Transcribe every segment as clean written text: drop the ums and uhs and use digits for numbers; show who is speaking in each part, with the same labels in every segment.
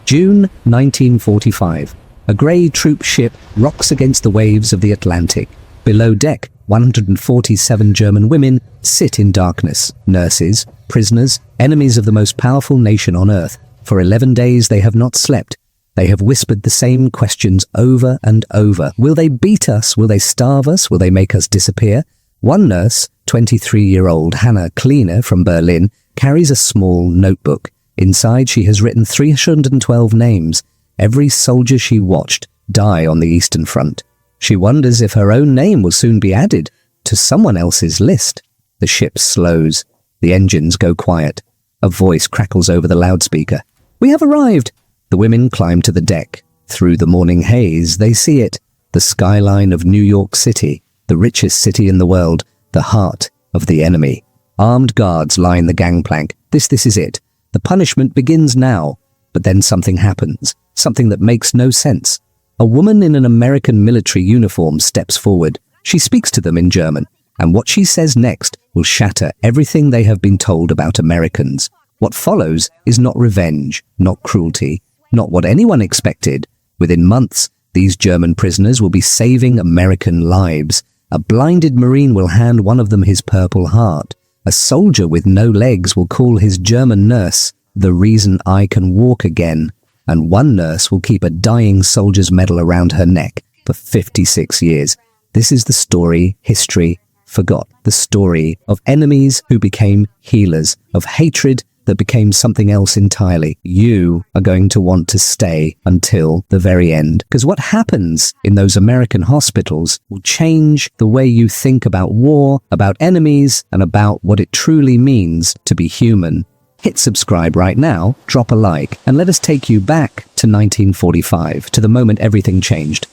Speaker 1: June 1945. A grey troop ship rocks against the waves of the Atlantic. Below deck, 147 German women sit in darkness. Nurses, prisoners, enemies of the most powerful nation on earth. For 11 days they have not slept. They have whispered the same questions over and over. Will they beat us? Will they starve us? Will they make us disappear? One nurse, 23-year-old Hannah Kleiner from Berlin, carries a small notebook. Inside she has written 312 names. Every soldier she watched die on the Eastern Front. She wonders if her own name will soon be added to someone else's list. The ship slows. The engines go quiet. A voice crackles over the loudspeaker. "We have arrived!" The women climb to the deck. Through the morning haze, they see it. The skyline of New York City, the richest city in the world, the heart of the enemy. Armed guards line the gangplank. This is it. The punishment begins now. But then something happens. Something that makes no sense. A woman in an American military uniform steps forward. She speaks to them in German, and what she says next will shatter everything they have been told about Americans. What follows is not revenge, not cruelty, not what anyone expected. Within months, these German prisoners will be saving American lives. A blinded Marine will hand one of them his Purple Heart. A soldier with no legs will call his German nurse the reason I can walk again. And one nurse will keep a dying soldier's medal around her neck for 56 years. This is the story history forgot. The story of enemies who became healers, of hatred that became something else entirely. You are going to want to stay until the very end, because what happens in those American hospitals will change the way you think about war, about enemies, and about what it truly means to be human. Hit subscribe right now, drop a like, and let us take you back to 1945, to the moment everything changed.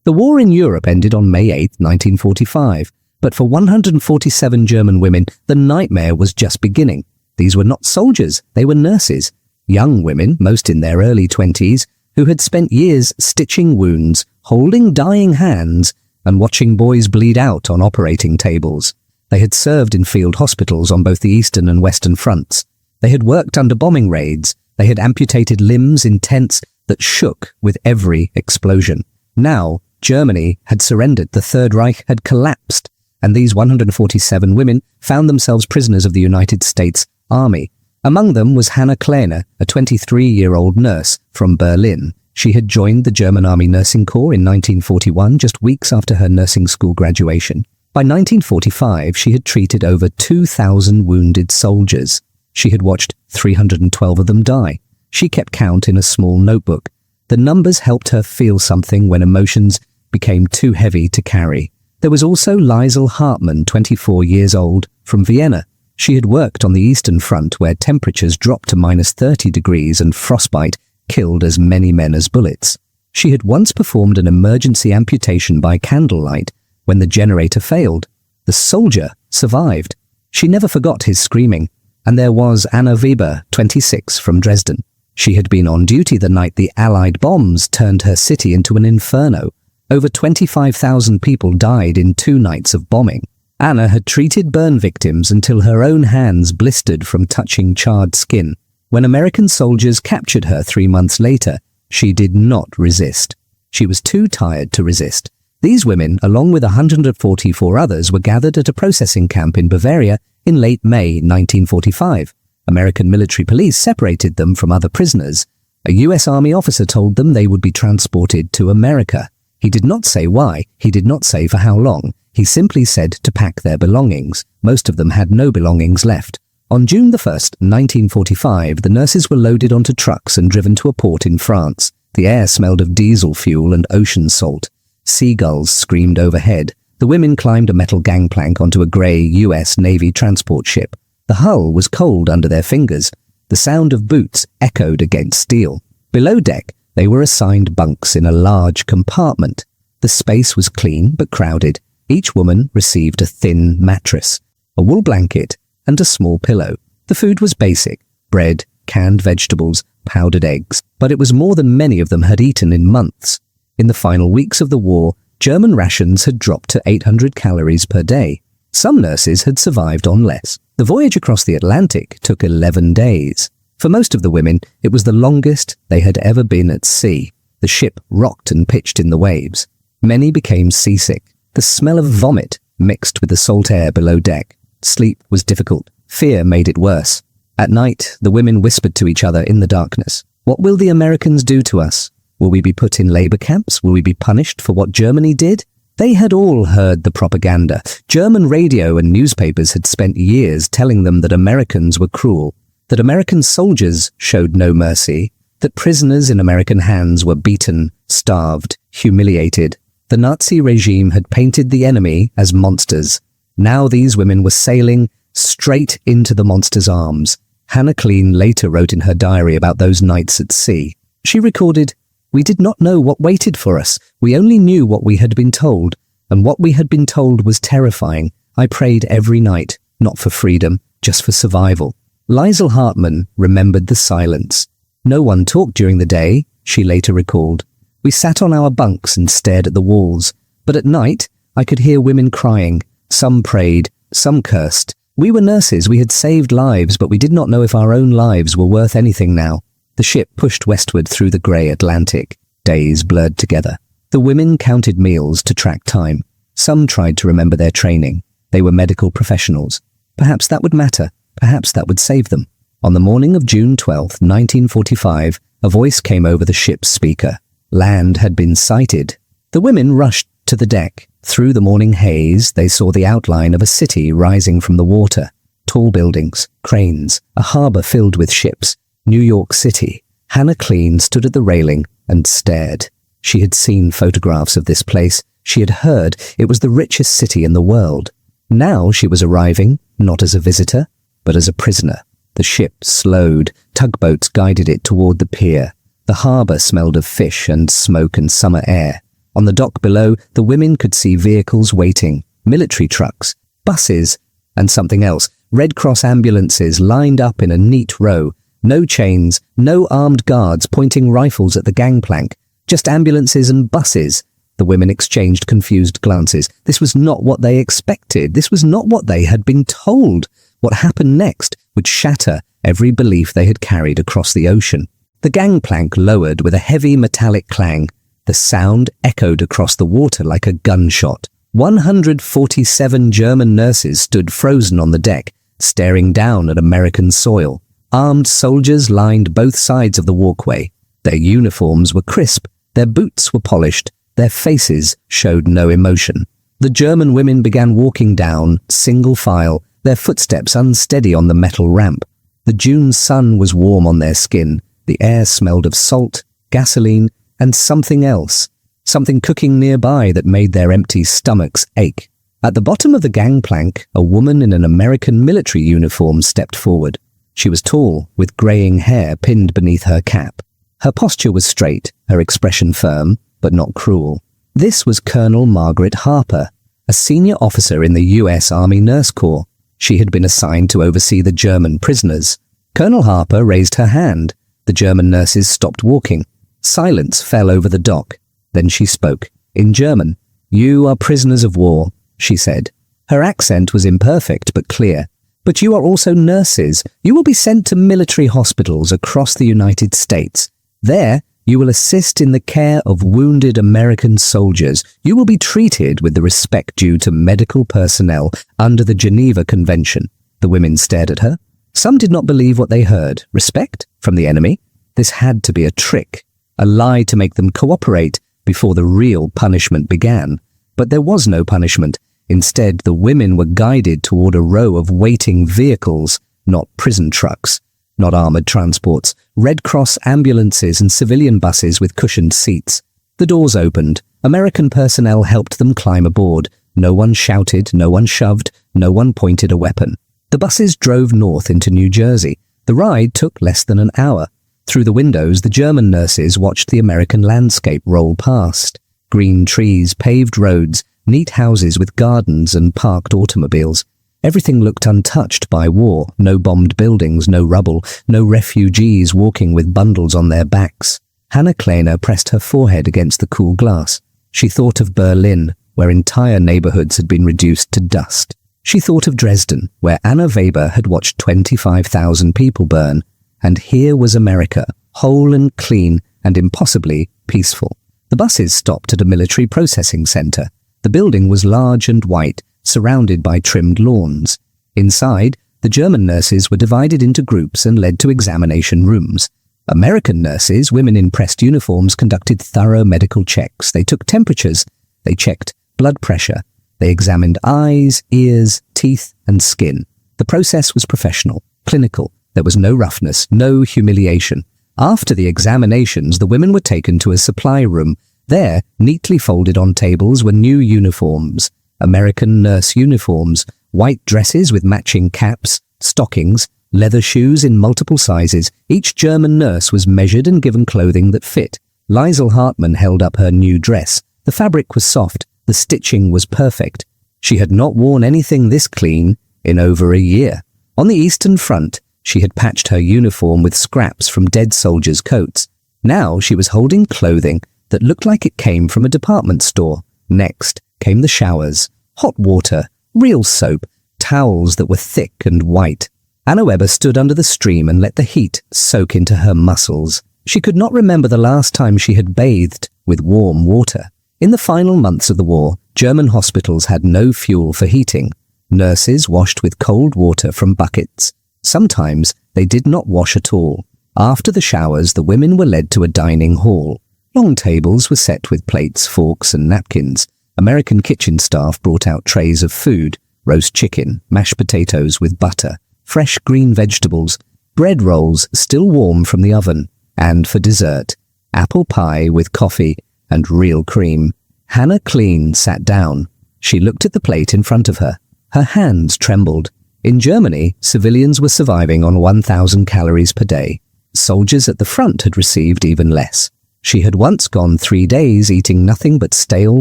Speaker 1: The war in Europe ended on May 8, 1945, but for 147 German women, the nightmare was just beginning. These were not soldiers, they were nurses. Young women, most in their early 20s, who had spent years stitching wounds, holding dying hands, and watching boys bleed out on operating tables. They had served in field hospitals on both the Eastern and Western fronts. They had worked under bombing raids. They had amputated limbs in tents that shook with every explosion. Now, Germany had surrendered. The Third Reich had collapsed, and these 147 women found themselves prisoners of the United States Army. Among them was Hannah Kleiner, a 23-year-old nurse from Berlin. She had joined the German Army Nursing Corps in 1941, just weeks after her nursing school graduation. By 1945, she had treated over 2,000 wounded soldiers. She had watched 312 of them die. She kept count in a small notebook. The numbers helped her feel something when emotions became too heavy to carry. There was also Liesl Hartmann, 24 years old, from Vienna. She had worked on the Eastern Front, where temperatures dropped to -30 degrees and frostbite killed as many men as bullets. She had once performed an emergency amputation by candlelight when the generator failed. The soldier survived. She never forgot his screaming. And there was Anna Weber, 26, from Dresden. She had been on duty the night the Allied bombs turned her city into an inferno. Over 25,000 people died in 2 nights of bombing. Anna had treated burn victims until her own hands blistered from touching charred skin. When American soldiers captured her 3 months later, she did not resist. She was too tired to resist. These women, along with 144 others, were gathered at a processing camp in Bavaria in late May 1945. American military police separated them from other prisoners. A U.S. Army officer told them they would be transported to America. He did not say why. He did not say for how long. He simply said to pack their belongings. Most of them had no belongings left. On June 1st, 1945, the nurses were loaded onto trucks and driven to a port in France. The air smelled of diesel fuel and ocean salt. Seagulls screamed overhead. The women climbed a metal gangplank onto a grey U.S. Navy transport ship. The hull was cold under their fingers. The sound of boots echoed against steel. Below deck, they were assigned bunks in a large compartment. The space was clean but crowded. Each woman received a thin mattress, a wool blanket, and a small pillow. The food was basic: bread, canned vegetables, powdered eggs. But it was more than many of them had eaten in months. In the final weeks of the war, German rations had dropped to 800 calories per day. Some nurses had survived on less. The voyage across the Atlantic took 11 days. For most of the women, it was the longest they had ever been at sea. The ship rocked and pitched in the waves. Many became seasick. The smell of vomit mixed with the salt air below deck. Sleep was difficult. Fear made it worse. At night, the women whispered to each other in the darkness. What will the Americans do to us? Will we be put in labor camps? Will we be punished for what Germany did? They had all heard the propaganda. German radio and newspapers had spent years telling them that Americans were cruel, that American soldiers showed no mercy, that prisoners in American hands were beaten, starved, humiliated. The Nazi regime had painted the enemy as monsters. Now these women were sailing straight into the monster's arms. Hannah Clean later wrote in her diary about those nights at sea. She recorded, "We did not know what waited for us. We only knew what we had been told, and what we had been told was terrifying. I prayed every night, not for freedom, just for survival." Liesl Hartmann remembered the silence. "No one talked during the day," she later recalled. "We sat on our bunks and stared at the walls. But at night, I could hear women crying. Some prayed, some cursed. We were nurses, we had saved lives, but we did not know if our own lives were worth anything now." The ship pushed westward through the grey Atlantic. Days blurred together. The women counted meals to track time. Some tried to remember their training. They were medical professionals. Perhaps that would matter. Perhaps that would save them. On the morning of June 12, 1945, a voice came over the ship's speaker. Land had been sighted. The women rushed to the deck. Through the morning haze, they saw the outline of a city rising from the water. Tall buildings, cranes, a harbour filled with ships. New York City. Hannah Clean stood at the railing and stared. She had seen photographs of this place. She had heard it was the richest city in the world. Now she was arriving, not as a visitor, but as a prisoner. The ship slowed. Tugboats guided it toward the pier. The harbour smelled of fish and smoke and summer air. On the dock below, the women could see vehicles waiting, military trucks, buses, and something else, Red Cross ambulances lined up in a neat row. No chains, no armed guards pointing rifles at the gangplank, just ambulances and buses. The women exchanged confused glances. This was not what they expected. This was not what they had been told. What happened next would shatter every belief they had carried across the ocean. The gangplank lowered with a heavy metallic clang. The sound echoed across the water like a gunshot. 147 German nurses stood frozen on the deck, staring down at American soil. Armed soldiers lined both sides of the walkway. Their uniforms were crisp, their boots were polished, their faces showed no emotion. The German women began walking down, single file, their footsteps unsteady on the metal ramp. The June sun was warm on their skin. The air smelled of salt, gasoline, and something else. Something cooking nearby that made their empty stomachs ache. At the bottom of the gangplank, a woman in an American military uniform stepped forward. She was tall, with greying hair pinned beneath her cap. Her posture was straight, her expression firm, but not cruel. This was Colonel Margaret Harper, a senior officer in the U.S. Army Nurse Corps. She had been assigned to oversee the German prisoners. Colonel Harper raised her hand. The German nurses stopped walking. Silence fell over the dock. Then she spoke, in German. "You are prisoners of war," she said. Her accent was imperfect but clear. "But you are also nurses. You will be sent to military hospitals across the United States. There, you will assist in the care of wounded American soldiers. You will be treated with the respect due to medical personnel under the Geneva Convention." The women stared at her. Some did not believe what they heard. Respect? From the enemy? This had to be a trick, a lie to make them cooperate before the real punishment began. But there was no punishment. Instead, the women were guided toward a row of waiting vehicles, not prison trucks, not armoured transports, Red Cross ambulances and civilian buses with cushioned seats. The doors opened. American personnel helped them climb aboard. No one shouted, no one shoved, no one pointed a weapon. The buses drove north into New Jersey. The ride took less than an hour. Through the windows, the German nurses watched the American landscape roll past. Green trees, paved roads, neat houses with gardens and parked automobiles. Everything looked untouched by war. No bombed buildings, no rubble, no refugees walking with bundles on their backs. Hannah Kleiner pressed her forehead against the cool glass. She thought of Berlin, where entire neighborhoods had been reduced to dust. She thought of Dresden, where Anna Weber had watched 25,000 people burn, And here was America, whole and clean and impossibly peaceful. The buses stopped at a military processing center. The building was large and white, surrounded by trimmed lawns. Inside, the German nurses were divided into groups and led to examination rooms. American nurses, women in pressed uniforms, conducted thorough medical checks. They took temperatures. They checked blood pressure. They examined eyes, ears, teeth, and skin. The process was professional, clinical. There was no roughness, no humiliation. After the examinations, the women were taken to a supply room. There, neatly folded on tables, were new uniforms. American nurse uniforms, white dresses with matching caps, stockings, leather shoes in multiple sizes. Each German nurse was measured and given clothing that fit. Liesl Hartmann held up her new dress. The fabric was soft. The stitching was perfect. She had not worn anything this clean in over a year. On the Eastern Front, she had patched her uniform with scraps from dead soldiers' coats. Now she was holding clothing that looked like it came from a department store. Next came the showers, hot water, real soap, towels that were thick and white. Anna Weber stood under the stream and let the heat soak into her muscles. She could not remember the last time she had bathed with warm water. In the final months of the war, German hospitals had no fuel for heating. Nurses washed with cold water from buckets. Sometimes they did not wash at all. After the showers, the women were led to a dining hall. Long tables were set with plates, forks, and napkins. American kitchen staff brought out trays of food: roast chicken, mashed potatoes with butter, fresh green vegetables, bread rolls still warm from the oven, and for dessert, apple pie with coffee and real cream. Hannah Kleen sat down. She looked at the plate in front of her. Her hands trembled. In Germany, civilians were surviving on 1,000 calories per day. Soldiers at the front had received even less. She had once gone 3 days eating nothing but stale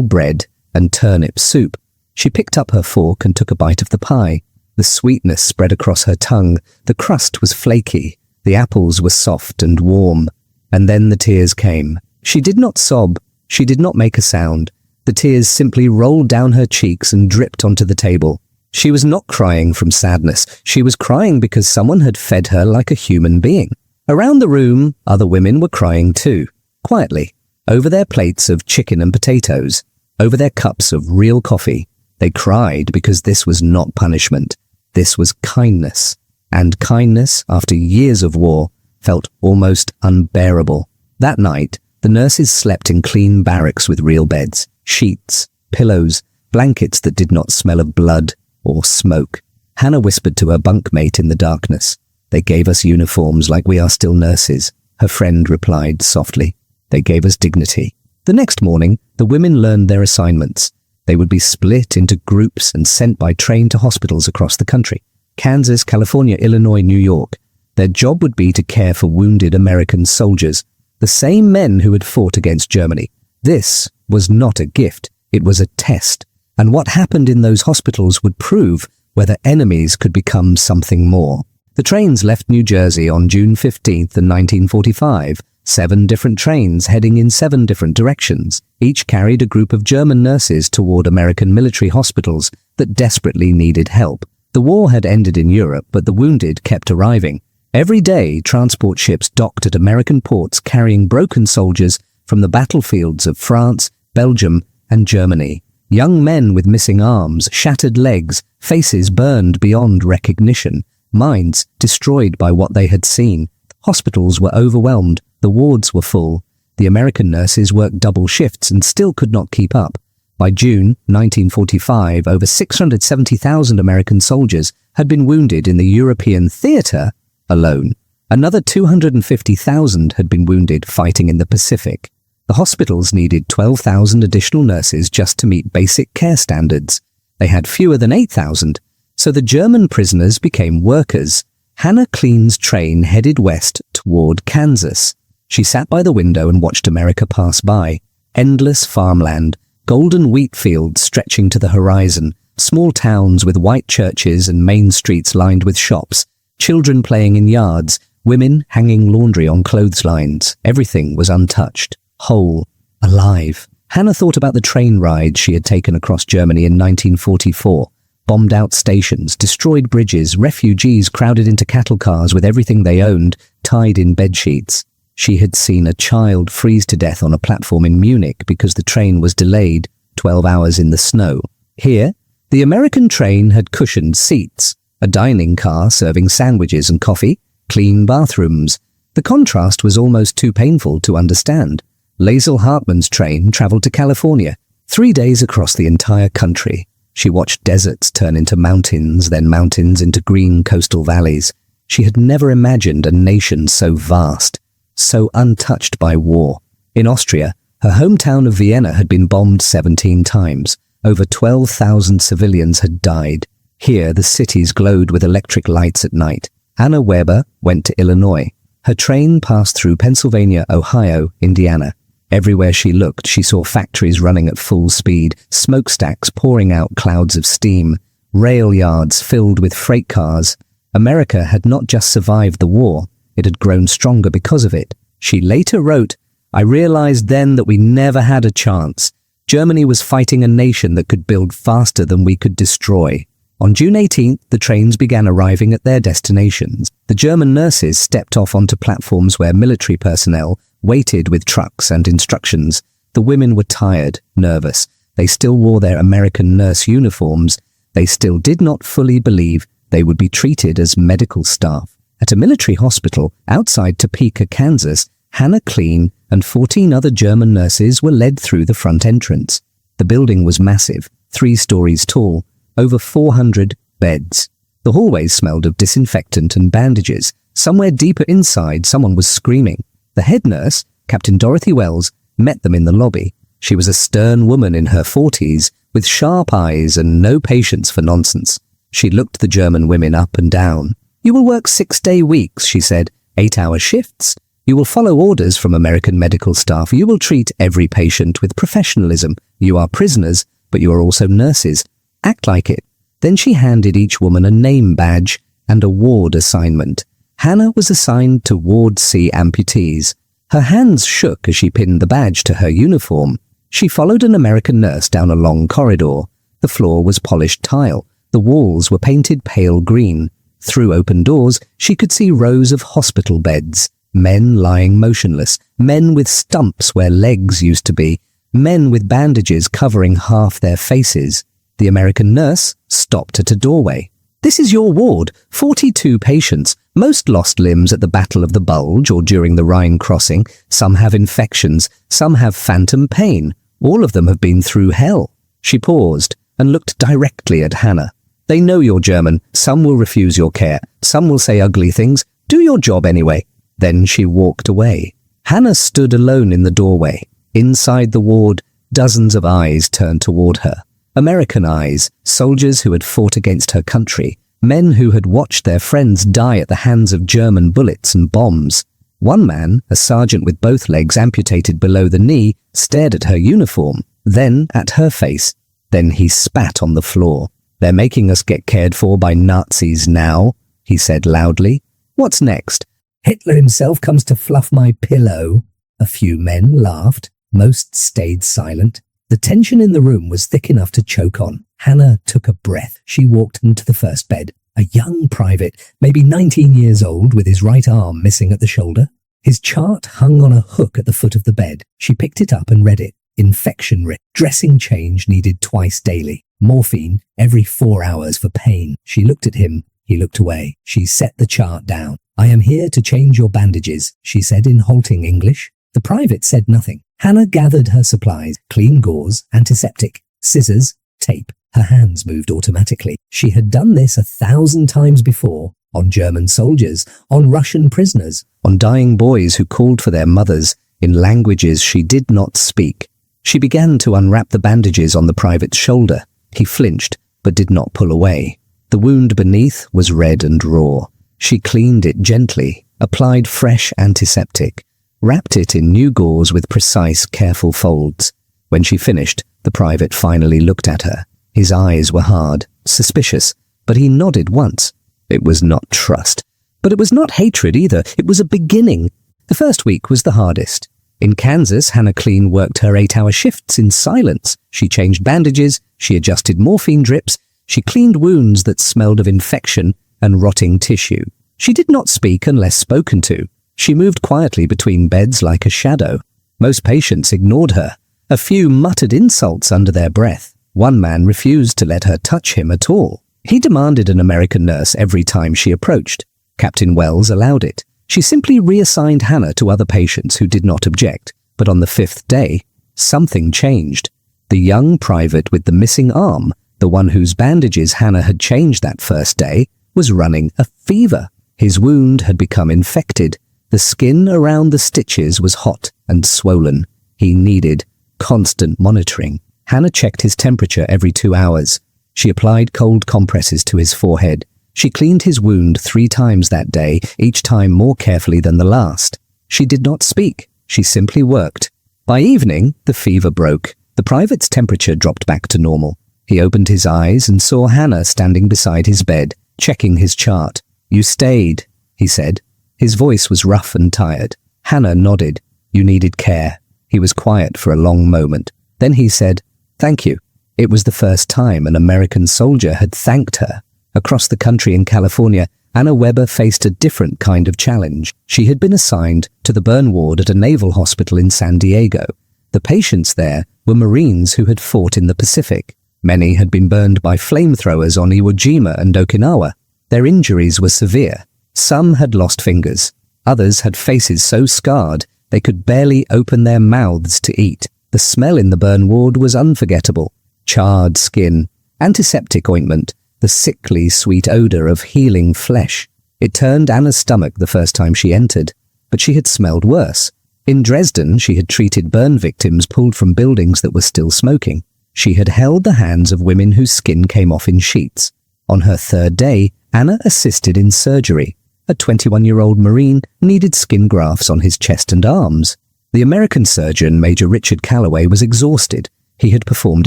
Speaker 1: bread and turnip soup. She picked up her fork and took a bite of the pie. The sweetness spread across her tongue. The crust was flaky. The apples were soft and warm. And then the tears came. She did not sob. She did not make a sound. The tears simply rolled down her cheeks and dripped onto the table. She was not crying from sadness. She was crying because someone had fed her like a human being. Around the room, other women were crying too, quietly, over their plates of chicken and potatoes, over their cups of real coffee. They cried because this was not punishment. This was kindness. And kindness, after years of war, felt almost unbearable. That night, the nurses slept in clean barracks with real beds, sheets, pillows, blankets that did not smell of blood or smoke. Hannah whispered to her bunkmate in the darkness. "They gave us uniforms like we are still nurses," her friend replied softly. "They gave us dignity." The next morning, the women learned their assignments. They would be split into groups and sent by train to hospitals across the country: Kansas, California, Illinois, New York. Their job would be to care for wounded American soldiers, the same men who had fought against Germany. This was not a gift, it was a test. And what happened in those hospitals would prove whether enemies could become something more. The trains left New Jersey on June 15th in 1945. 7 different trains heading in 7 different directions. Each carried a group of German nurses toward American military hospitals that desperately needed help. The war had ended in Europe, but the wounded kept arriving. Every day, transport ships docked at American ports carrying broken soldiers from the battlefields of France, Belgium, and Germany. Young men with missing arms, shattered legs, faces burned beyond recognition, minds destroyed by what they had seen. Hospitals were overwhelmed. The wards were full. The American nurses worked double shifts and still could not keep up. By June 1945, over 670,000 American soldiers had been wounded in the European theater alone. Another 250,000 had been wounded fighting in the Pacific. The hospitals needed 12,000 additional nurses just to meet basic care standards. They had fewer than 8,000, so the German prisoners became workers. Hannah Kleen's train headed west toward Kansas. She sat by the window and watched America pass by. Endless farmland, golden wheat fields stretching to the horizon, small towns with white churches and main streets lined with shops, children playing in yards, women hanging laundry on clotheslines. Everything was untouched, whole, alive. Hannah thought about the train rides she had taken across Germany in 1944. Bombed out stations, destroyed bridges, refugees crowded into cattle cars with everything they owned, tied in bedsheets. She had seen a child freeze to death on a platform in Munich because the train was delayed 12 hours in the snow. Here, the American train had cushioned seats, a dining car serving sandwiches and coffee, clean bathrooms. The contrast was almost too painful to understand. Lazel Hartman's train travelled to California, 3 days across the entire country. She watched deserts turn into mountains, then mountains into green coastal valleys. She had never imagined a nation so vast, so untouched by war. In Austria, her hometown of Vienna had been bombed 17 times. Over 12,000 civilians had died. Here, the cities glowed with electric lights at night. Anna Weber went to Illinois. Her train passed through Pennsylvania, Ohio, Indiana. Everywhere she looked, she saw factories running at full speed, smokestacks pouring out clouds of steam, rail yards filled with freight cars. America had not just survived the war, it had grown stronger because of it. She later wrote, "I realized then that we never had a chance. Germany was fighting a nation that could build faster than we could destroy." On June 18th, the trains began arriving at their destinations. The German nurses stepped off onto platforms where military personnel waited with trucks and instructions. The women were tired, nervous. They still wore their American nurse uniforms. They still did not fully believe they would be treated as medical staff. At a military hospital outside Topeka, Kansas, Hannah Kleen and 14 other German nurses were led through the front entrance. The building was massive, 3 stories tall, over 400 beds. The hallways smelled of disinfectant and bandages. Somewhere deeper inside, someone was screaming. The head nurse, Captain Dorothy Wells, met them in the lobby. She was a stern woman in her 40s, with sharp eyes and no patience for nonsense. She looked the German women up and down. "You will work 6-day weeks," she said, 8-hour shifts. "You will follow orders from American medical staff. You will treat every patient with professionalism. You are prisoners, but you are also nurses. Act like it." Then she handed each woman a name badge and a ward assignment. Hannah was assigned to Ward C amputees. Her hands shook as she pinned the badge to her uniform. She followed an American nurse down a long corridor. The floor was polished tile. The walls were painted pale green. Through open doors, she could see rows of hospital beds. Men lying motionless. Men with stumps where legs used to be. Men with bandages covering half their faces. The American nurse stopped at a doorway. "This is your ward. 42 patients. Most lost limbs at the Battle of the Bulge or during the Rhine crossing. Some have infections. Some have phantom pain. All of them have been through hell." She paused and looked directly at Hannah. "They know you're German. Some will refuse your care. Some will say ugly things. Do your job anyway." Then she walked away. Hannah stood alone in the doorway. Inside the ward, dozens of eyes turned toward her. American eyes, soldiers who had fought against her country, men who had watched their friends die at the hands of German bullets and bombs. One man, a sergeant with both legs amputated below the knee, stared at her uniform, then at her face. Then he spat on the floor. "They're making us get cared for by Nazis now," he said loudly. "What's next? Hitler himself comes to fluff my pillow." A few men laughed. Most stayed silent. The tension in the room was thick enough to choke on. Hannah took a breath. She walked into the first bed. A young private, maybe 19 years old, with his right arm missing at the shoulder. His chart hung on a hook at the foot of the bed. She picked it up and read it. Infection risk. Dressing change needed twice daily. Morphine every 4 hours for pain. She looked at him. He looked away. She set the chart down. "I am here to change your bandages," she said in halting English. The private said nothing. Hannah gathered her supplies, clean gauze, antiseptic, scissors, tape. Her hands moved automatically. She had done this 1,000 times before, on German soldiers, on Russian prisoners, on dying boys who called for their mothers in languages she did not speak. She began to unwrap the bandages on the private's shoulder. He flinched, but did not pull away. The wound beneath was red and raw. She cleaned it gently, applied fresh antiseptic, wrapped it in new gauze with precise, careful folds. When she finished, the private finally looked at her. His eyes were hard, suspicious, but he nodded once. It was not trust. But it was not hatred either. It was a beginning. The first week was the hardest. In Kansas, Hannah Kleen worked her 8-hour shifts in silence. She changed bandages, she adjusted morphine drips, she cleaned wounds that smelled of infection and rotting tissue. She did not speak unless spoken to. She moved quietly between beds like a shadow. Most patients ignored her. A few muttered insults under their breath. One man refused to let her touch him at all. He demanded an American nurse every time she approached. Captain Wells allowed it. She simply reassigned Hannah to other patients who did not object. But on the 5th day, something changed. The young private with the missing arm, the one whose bandages Hannah had changed that first day, was running a fever. His wound had become infected. The skin around the stitches was hot and swollen. He needed constant monitoring. Hannah checked his temperature every 2 hours. She applied cold compresses to his forehead. She cleaned his wound 3 times that day, each time more carefully than the last. She did not speak. She simply worked. By evening, the fever broke. The private's temperature dropped back to normal. He opened his eyes and saw Hannah standing beside his bed, checking his chart. "You stayed," he said. His voice was rough and tired. Hannah nodded. "You needed care." He was quiet for a long moment. Then he said, "Thank you." It was the first time an American soldier had thanked her. Across the country in California, Anna Weber faced a different kind of challenge. She had been assigned to the burn ward at a naval hospital in San Diego. The patients there were Marines who had fought in the Pacific. Many had been burned by flamethrowers on Iwo Jima and Okinawa. Their injuries were severe. Some had lost fingers. Others had faces so scarred they could barely open their mouths to eat. The smell in the burn ward was unforgettable. Charred skin, antiseptic ointment, the sickly sweet odor of healing flesh. It turned Anna's stomach the first time she entered, but she had smelled worse. In Dresden, she had treated burn victims pulled from buildings that were still smoking. She had held the hands of women whose skin came off in sheets. On her 3rd day, Anna assisted in surgery. A 21-year-old Marine needed skin grafts on his chest and arms. The American surgeon, Major Richard Calloway, was exhausted. He had performed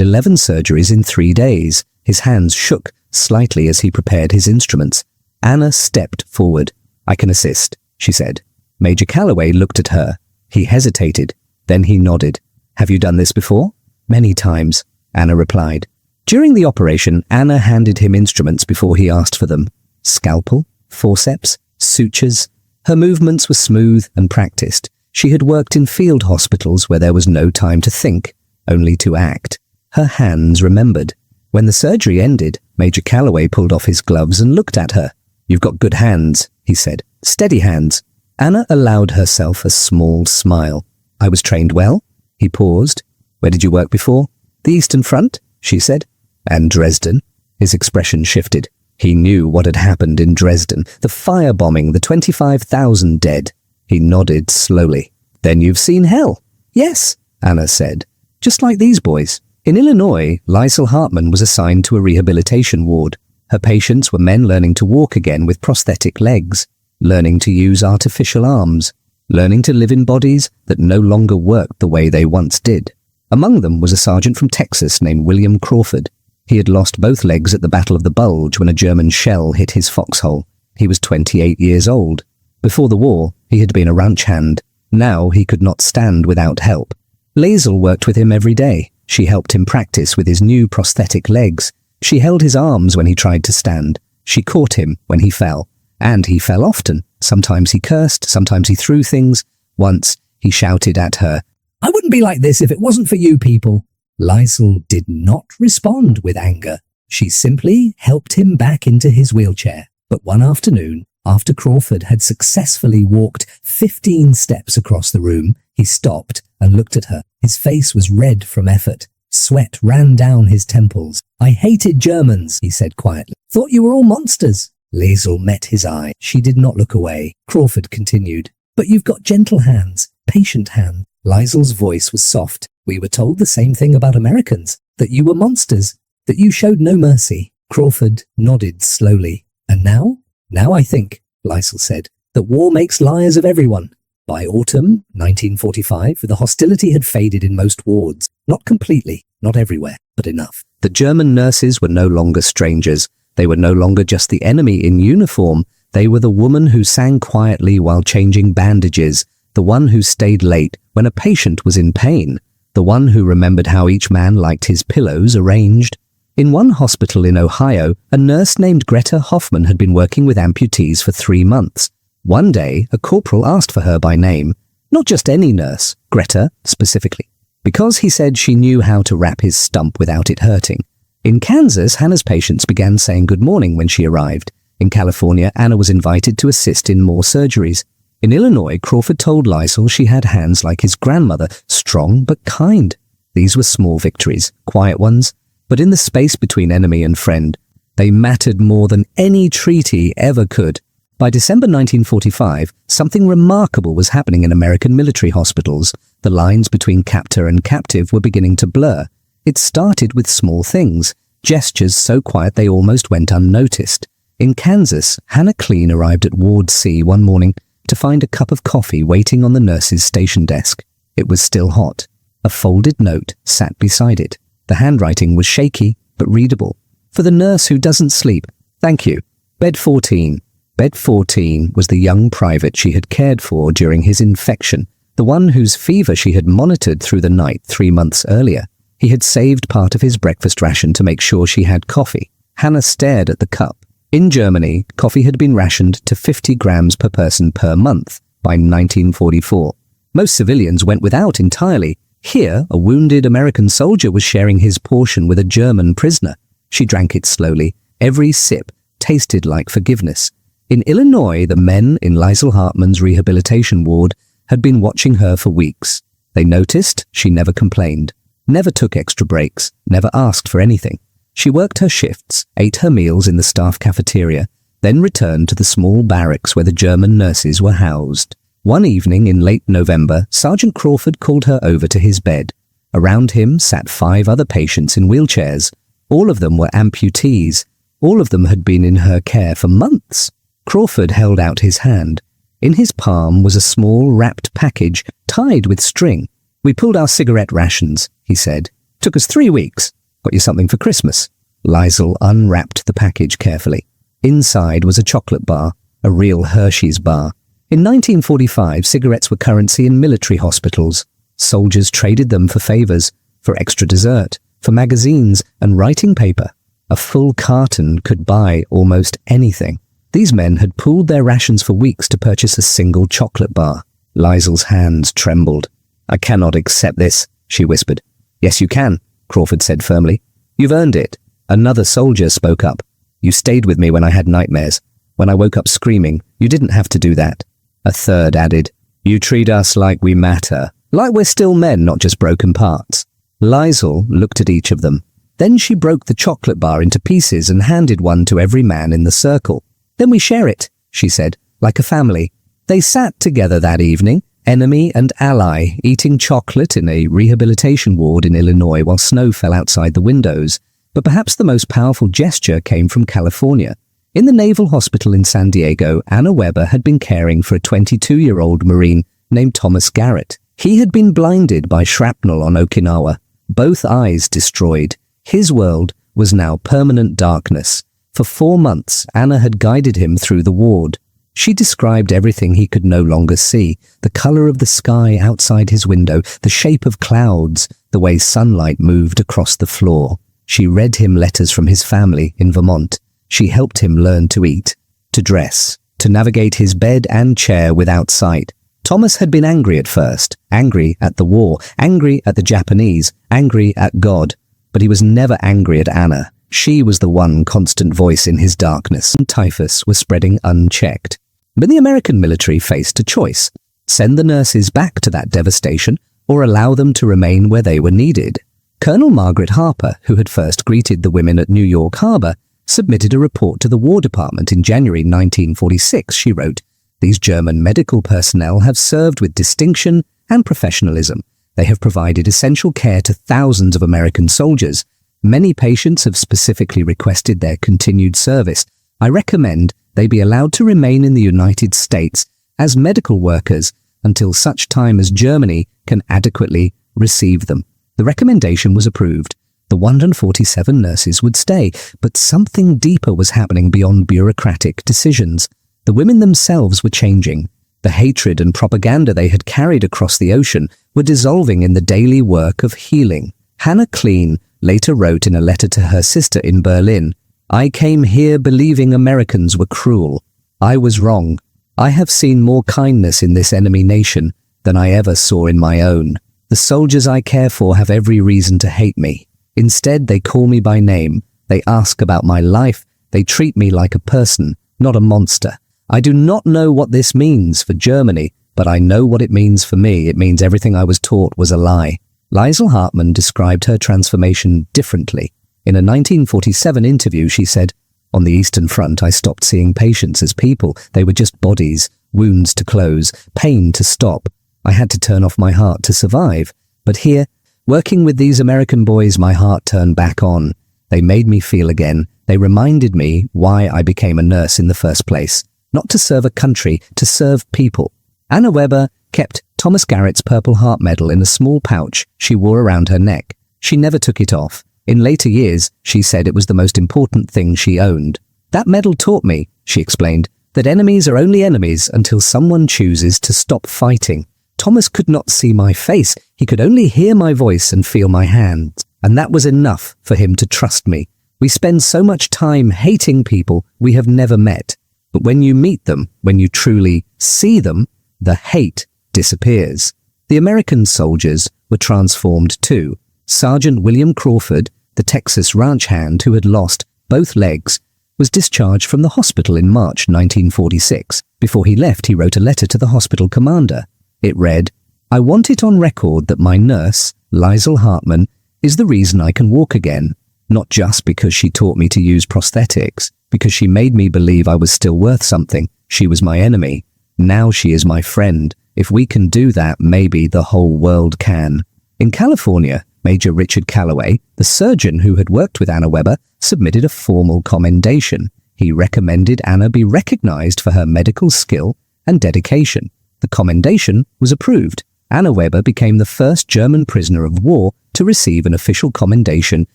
Speaker 1: 11 surgeries in 3 days. His hands shook slightly as he prepared his instruments. Anna stepped forward. "I can assist," she said. Major Calloway looked at her. He hesitated. Then he nodded. "Have you done this before?" "Many times," Anna replied. During the operation, Anna handed him instruments before he asked for them. Scalpel, forceps, sutures. Her movements were smooth and practiced. She had worked in field hospitals where there was no time to think, only to act. Her hands remembered. When the surgery ended, Major Calloway pulled off his gloves and looked at her. "You've got good hands," he said. "Steady hands." Anna allowed herself a small smile. "I was trained well." He paused. "Where did you work before?" "The Eastern Front," she said. "And Dresden?" His expression shifted. He knew what had happened in Dresden, the firebombing, the 25,000 dead. He nodded slowly. "Then you've seen hell." "Yes," Anna said. "Just like these boys." In Illinois, Liesl Hartman was assigned to a rehabilitation ward. Her patients were men learning to walk again with prosthetic legs, learning to use artificial arms, learning to live in bodies that no longer worked the way they once did. Among them was a sergeant from Texas named William Crawford. He had lost both legs at the Battle of the Bulge when a German shell hit his foxhole. He was 28 years old. Before the war, he had been a ranch hand. Now he could not stand without help. Liesl worked with him every day. She helped him practice with his new prosthetic legs. She held his arms when he tried to stand. She caught him when he fell. And he fell often. Sometimes he cursed, sometimes he threw things. Once he shouted at her, "I wouldn't be like this if it wasn't for you people." Liesl did not respond with anger. She simply helped him back into his wheelchair. But one afternoon, after Crawford had successfully walked 15 steps across the room, he stopped and looked at her. His face was red from effort. Sweat ran down his temples. "I hated Germans," he said quietly. "Thought you were all monsters." Liesl met his eye. She did not look away. Crawford continued, "But you've got gentle hands, patient hands." Liesl's voice was soft. "We were told the same thing about Americans, that you were monsters, that you showed no mercy." Crawford nodded slowly. "And now? Now I think," Liesl said, "that war makes liars of everyone." By autumn 1945, the hostility had faded in most wards. Not completely, not everywhere, but enough. The German nurses were no longer strangers. They were no longer just the enemy in uniform. They were the woman who sang quietly while changing bandages, the one who stayed late when a patient was in pain, the one who remembered how each man liked his pillows arranged. In one hospital in Ohio, a nurse named Greta Hoffman had been working with amputees for 3 months. One day, a corporal asked for her by name, not just any nurse, Greta specifically, because he said she knew how to wrap his stump without it hurting. In Kansas, Hannah's patients began saying good morning when she arrived. In California, Anna was invited to assist in more surgeries. In Illinois, Crawford told Liesel she had hands like his grandmother, strong but kind. These were small victories, quiet ones, but in the space between enemy and friend, they mattered more than any treaty ever could. By December 1945, something remarkable was happening in American military hospitals. The lines between captor and captive were beginning to blur. It started with small things, gestures so quiet they almost went unnoticed. In Kansas, Hannah Clean arrived at Ward C one morning to find a cup of coffee waiting on the nurse's station desk. It was still hot. A folded note sat beside it. The handwriting was shaky, but readable. For the nurse who doesn't sleep, thank you. Bed 14. Bed 14 was the young private she had cared for during his infection, the one whose fever she had monitored through the night 3 months earlier. He had saved part of his breakfast ration to make sure she had coffee. Hannah stared at the cup. In Germany, coffee had been rationed to 50 grams per person per month by 1944. Most civilians went without entirely. Here, a wounded American soldier was sharing his portion with a German prisoner. She drank it slowly. Every sip tasted like forgiveness. In Illinois, the men in Liesel Hartman's rehabilitation ward had been watching her for weeks. They noticed she never complained, never took extra breaks, never asked for anything. She worked her shifts, ate her meals in the staff cafeteria, then returned to the small barracks where the German nurses were housed. One evening in late November, Sergeant Crawford called her over to his bed. Around him sat 5 other patients in wheelchairs. All of them were amputees. All of them had been in her care for months. Crawford held out his hand. In his palm was a small wrapped package tied with string. "We pulled our cigarette rations," he said. "Took us 3 weeks. Got you something for Christmas." Liesel unwrapped the package carefully. Inside was a chocolate bar, a real Hershey's bar. In 1945, cigarettes were currency in military hospitals. Soldiers traded them for favors, for extra dessert, for magazines and writing paper. A full carton could buy almost anything. These men had pooled their rations for weeks to purchase a single chocolate bar. Liesel's hands trembled. "I cannot accept this," she whispered. "Yes, you can," Crawford said firmly. "You've earned it." Another soldier spoke up. "You stayed with me when I had nightmares. When I woke up screaming, you didn't have to do that." A third added, "You treat us like we matter, like we're still men, not just broken parts." Liesel looked at each of them. Then she broke the chocolate bar into pieces and handed one to every man in the circle. "Then we share it," she said, "like a family." They sat together that evening, enemy and ally, eating chocolate in a rehabilitation ward in Illinois while snow fell outside the windows. But perhaps the most powerful gesture came from California. In the Naval Hospital in San Diego, Anna Weber had been caring for a 22-year-old Marine named Thomas Garrett. He had been blinded by shrapnel on Okinawa, both eyes destroyed. His world was now permanent darkness. For 4 months, Anna had guided him through the ward. She described everything he could no longer see, the color of the sky outside his window, the shape of clouds, the way sunlight moved across the floor. She read him letters from his family in Vermont. She helped him learn to eat, to dress, to navigate his bed and chair without sight. Thomas had been angry at first, angry at the war, angry at the Japanese, angry at God, but he was never angry at Anna. She was the one constant voice in his darkness, and typhus was spreading unchecked. But the American military faced a choice: send the nurses back to that devastation or allow them to remain where they were needed. Colonel Margaret Harper, who had first greeted the women at New York Harbor, submitted a report to the War Department in January 1946. She wrote, "These German medical personnel have served with distinction and professionalism. They have provided essential care to thousands of American soldiers. Many patients have specifically requested their continued service. I recommend they be allowed to remain in the United States as medical workers until such time as Germany can adequately receive them." The recommendation was approved. The 147 nurses would stay, but something deeper was happening beyond bureaucratic decisions. The women themselves were changing. The hatred and propaganda they had carried across the ocean were dissolving in the daily work of healing. Hannah Clean later wrote in a letter to her sister in Berlin, "I came here believing Americans were cruel. I was wrong. I have seen more kindness in this enemy nation than I ever saw in my own. The soldiers I care for have every reason to hate me. Instead, they call me by name. They ask about my life. They treat me like a person, not a monster. I do not know what this means for Germany, but I know what it means for me. It means everything I was taught was a lie. Liesl Hartmann described her transformation differently. In a 1947 interview, she said, "On the Eastern Front, I stopped seeing patients as people. They were just bodies, wounds to close, pain to stop. I had to turn off my heart to survive. But here, working with these American boys, my heart turned back on. They made me feel again. They reminded me why I became a nurse in the first place. Not to serve a country, to serve people." Anna Weber kept Thomas Garrett's Purple Heart Medal in a small pouch she wore around her neck. She never took it off. In later years, she said it was the most important thing she owned. "That medal taught me," she explained, "that enemies are only enemies until someone chooses to stop fighting. Thomas could not see my face. He could only hear my voice and feel my hands. And that was enough for him to trust me. We spend so much time hating people we have never met. But when you meet them, when you truly see them, the hate disappears." The American soldiers were transformed too. Sergeant William Crawford, the Texas ranch hand who had lost both legs, was discharged from the hospital in March 1946. Before he left, he wrote a letter to the hospital commander. It read, "I want it on record that my nurse, Liesl Hartmann, is the reason I can walk again, not just because she taught me to use prosthetics, because she made me believe I was still worth something. She was my enemy. Now she is my friend. If we can do that, maybe the whole world can." In California, Major Richard Calloway, the surgeon who had worked with Anna Weber, submitted a formal commendation. He recommended Anna be recognized for her medical skill and dedication. The commendation was approved. Anna Weber became the first German prisoner of war to receive an official commendation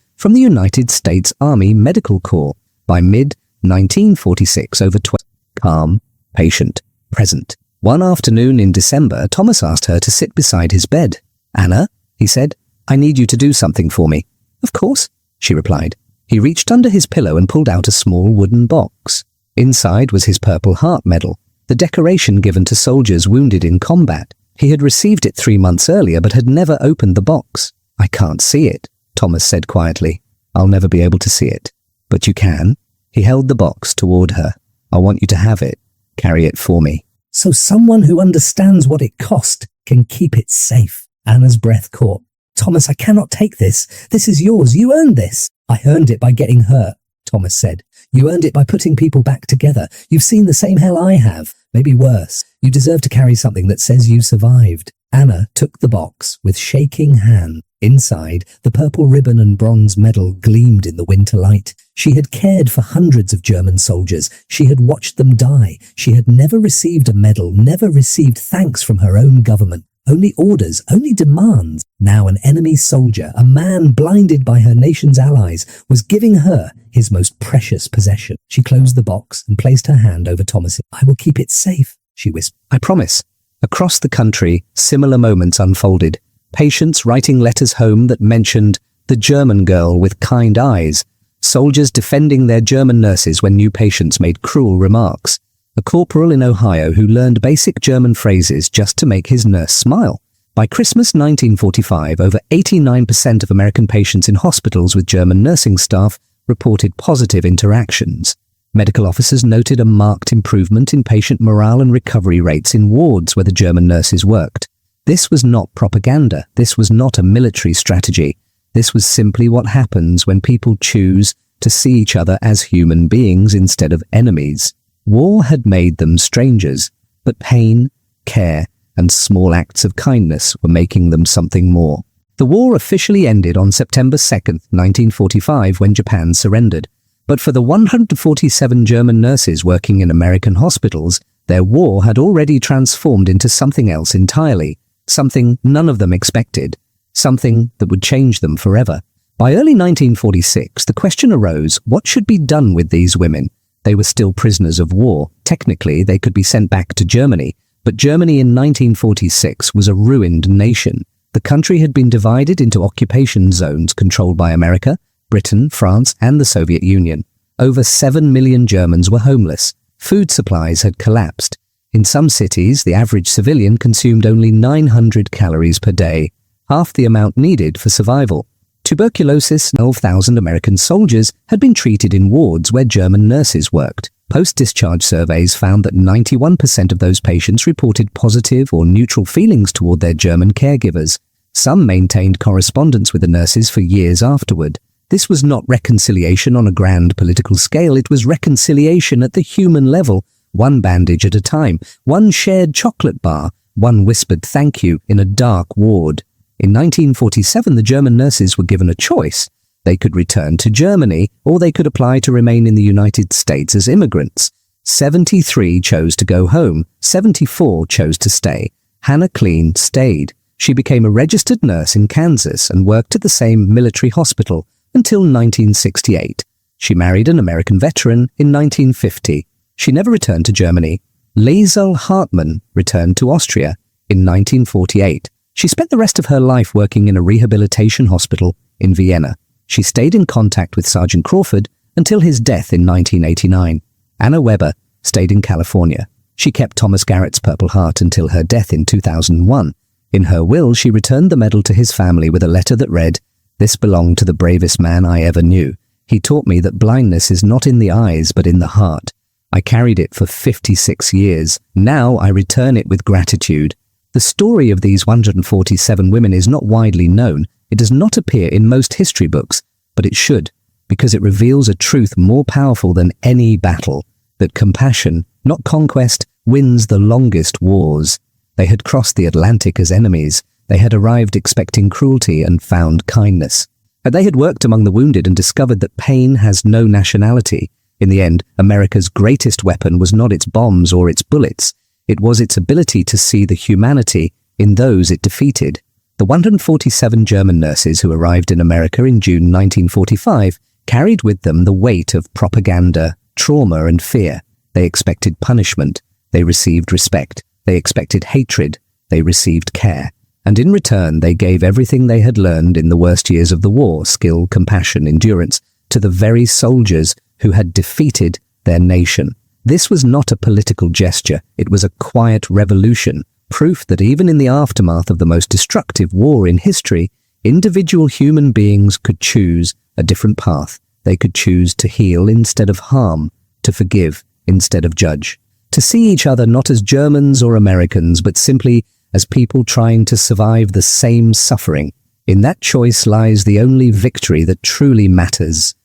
Speaker 1: from the United States Army Medical Corps. By mid-1946, over 12, calm, patient, present. One afternoon in December, Thomas asked her to sit beside his bed. "Anna," he said, "I need you to do something for me." "Of course," she replied. He reached under his pillow and pulled out a small wooden box. Inside was his Purple Heart Medal, the decoration given to soldiers wounded in combat. He had received it 3 months earlier but had never opened the box. "I can't see it," Thomas said quietly. "I'll never be able to see it." "But you can." He held the box toward her. "I want you to have it. Carry it for me." "So someone who understands what it cost can keep it safe." Anna's breath caught. "Thomas, I cannot take this. This is yours. You earned this." "I earned it by getting hurt," Thomas said. "You earned it by putting people back together. You've seen the same hell I have, maybe worse. You deserve to carry something that says you survived." Anna took the box with shaking hand. Inside, the purple ribbon and bronze medal gleamed in the winter light. She had cared for hundreds of German soldiers. She had watched them die. She had never received a medal, never received thanks from her own government. Only orders, only demands. Now an enemy soldier, a man blinded by her nation's allies, was giving her his most precious possession. She closed the box and placed her hand over Thomas's. "I will keep it safe," she whispered. "I promise." Across the country, similar moments unfolded. Patients writing letters home that mentioned the German girl with kind eyes. Soldiers defending their German nurses when new patients made cruel remarks. A corporal in Ohio who learned basic German phrases just to make his nurse smile. By Christmas 1945, over 89% of American patients in hospitals with German nursing staff reported positive interactions. Medical officers noted a marked improvement in patient morale and recovery rates in wards where the German nurses worked. This was not propaganda. This was not a military strategy. This was simply what happens when people choose to see each other as human beings instead of enemies. War had made them strangers, but pain, care, and small acts of kindness were making them something more. The war officially ended on September 2nd, 1945, when Japan surrendered. But for the 147 German nurses working in American hospitals, their war had already transformed into something else entirely, something none of them expected, something that would change them forever. By early 1946, the question arose, what should be done with these women? They were still prisoners of war. Technically, they could be sent back to Germany, but Germany in 1946 was a ruined nation. The country had been divided into occupation zones controlled by America, Britain, France, and the Soviet Union. Over 7 million Germans were homeless. Food supplies had collapsed. In some cities, the average civilian consumed only 900 calories per day, half the amount needed for survival. Tuberculosis, 12,000 American soldiers had been treated in wards where German nurses worked. Post-discharge surveys found that 91% of those patients reported positive or neutral feelings toward their German caregivers. Some maintained correspondence with the nurses for years afterward. This was not reconciliation on a grand political scale, it was reconciliation at the human level, one bandage at a time, one shared chocolate bar, one whispered thank you in a dark ward. In 1947, the German nurses were given a choice. They could return to Germany, or they could apply to remain in the United States as immigrants. 73 chose to go home, 74 chose to stay. Hannah Klein stayed. She became a registered nurse in Kansas and worked at the same military hospital until 1968. She married an American veteran in 1950. She never returned to Germany. Liesel Hartmann returned to Austria in 1948. She spent the rest of her life working in a rehabilitation hospital in Vienna. She stayed in contact with Sergeant Crawford until his death in 1989. Anna Weber stayed in California. She kept Thomas Garrett's Purple Heart until her death in 2001. In her will, she returned the medal to his family with a letter that read, "This belonged to the bravest man I ever knew. He taught me that blindness is not in the eyes but in the heart. I carried it for 56 years. Now I return it with gratitude." The story of these 147 women is not widely known. It does not appear in most history books, but it should, because it reveals a truth more powerful than any battle, that compassion, not conquest, wins the longest wars. They had crossed the Atlantic as enemies. They had arrived expecting cruelty and found kindness. And they had worked among the wounded and discovered that pain has no nationality. In the end, America's greatest weapon was not its bombs or its bullets. It was its ability to see the humanity in those it defeated. The 147 German nurses who arrived in America in June 1945 carried with them the weight of propaganda, trauma, and fear. They expected punishment. They received respect. They expected hatred. They received care. And in return, they gave everything they had learned in the worst years of the war, skill, compassion, endurance, to the very soldiers who had defeated their nation. This was not a political gesture. It was a quiet revolution, proof that even in the aftermath of the most destructive war in history, individual human beings could choose a different path. They could choose to heal instead of harm, to forgive instead of judge, to see each other not as Germans or Americans, but simply as people trying to survive the same suffering. In that choice lies the only victory that truly matters.